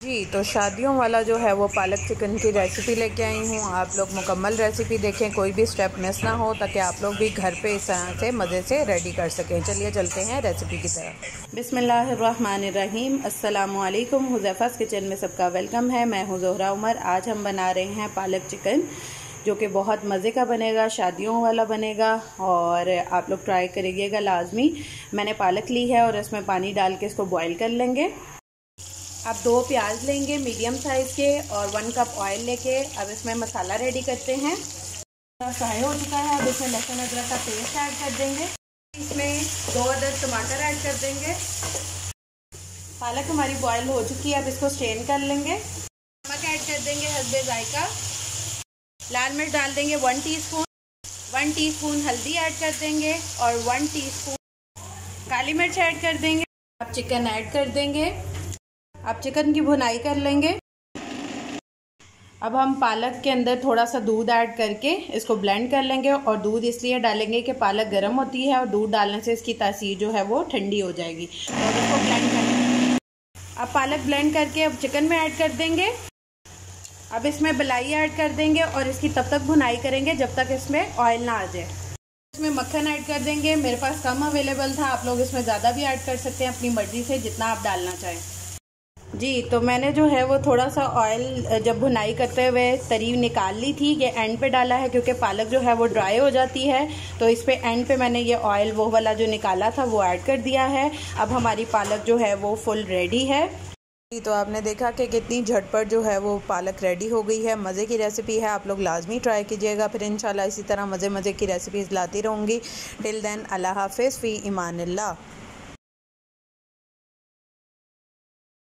जी, तो शादियों वाला जो है वो पालक चिकन की रेसिपी लेके आई हूँ। आप लोग मुकम्मल रेसिपी देखें, कोई भी स्टेप मिस ना हो, ताकि आप लोग भी घर पे इस तरह से मज़े से रेडी कर सकें। चलिए चलते हैं रेसिपी की तरफ। बिस्मिल्लाहिर्रहमानिर्रहीम। अस्सलामुअलैकुम। हुज़ैफ़ा's किचन में सबका वेलकम है। मैं हूँ ज़ोहरा उमर। आज हम बना रहे हैं पालक चिकन, जो कि बहुत मज़े का बनेगा, शादियों वाला बनेगा और आप लोग ट्राई करिएगा लाजमी। मैंने पालक ली है और इसमें पानी डाल के इसको बॉईल कर लेंगे। अब 2 प्याज लेंगे मीडियम साइज़ के और 1 कप ऑयल लेके अब इसमें मसाला रेडी करते हैं। फ्राई हो चुका है, अब इसमें लहसुन अदरक का पेस्ट ऐड कर देंगे। इसमें 2 अदद टमाटर ऐड कर देंगे। पालक हमारी बॉयल हो चुकी है, अब इसको स्ट्रेन कर लेंगे। नमक ऐड कर देंगे हस्बे जायका। लाल मिर्च डाल देंगे 1 टीस्पून। 1 टीस्पून हल्दी ऐड कर देंगे और 1 टीस्पून काली मिर्च ऐड कर देंगे। अब चिकन ऐड कर देंगे। अब चिकन की भुनाई कर लेंगे। अब हम पालक के अंदर थोड़ा सा दूध ऐड करके इसको ब्लेंड कर लेंगे, और दूध इसलिए डालेंगे कि पालक गर्म होती है और दूध डालने से इसकी तासीर जो है वो ठंडी हो जाएगी। और इसको ब्लेंड कर लेंगे। अब पालक ब्लेंड करके अब चिकन में ऐड कर देंगे। अब इसमें मलाई ऐड कर देंगे और इसकी तब तक भुनाई करेंगे जब तक इसमें ऑयल ना आ जाए। इसमें मक्खन ऐड कर देंगे। मेरे पास कम अवेलेबल था, आप लोग इसमें ज़्यादा भी ऐड कर सकते हैं अपनी मर्ज़ी से, जितना आप डालना चाहें। जी, तो मैंने जो है वो थोड़ा सा ऑयल जब भुनाई करते हुए तरी निकाल ली थी। ये एंड पे डाला है क्योंकि पालक जो है वो ड्राई हो जाती है, तो इस पे एंड पे मैंने ये ऑयल वो वाला जो निकाला था वो ऐड कर दिया है। अब हमारी पालक जो है वो फुल रेडी है। जी, तो आपने देखा कि कितनी झटपट जो है वो पालक रेडी हो गई है। मज़े की रेसिपी है, आप लोग लाजमी ट्राई कीजिएगा। फिर इंशाल्लाह इसी तरह मज़े की रेसिपीज़ लाती रहूँगी। टिल देन अल्लाह हाफ़िज़, फ़ी इमानिल्लाह।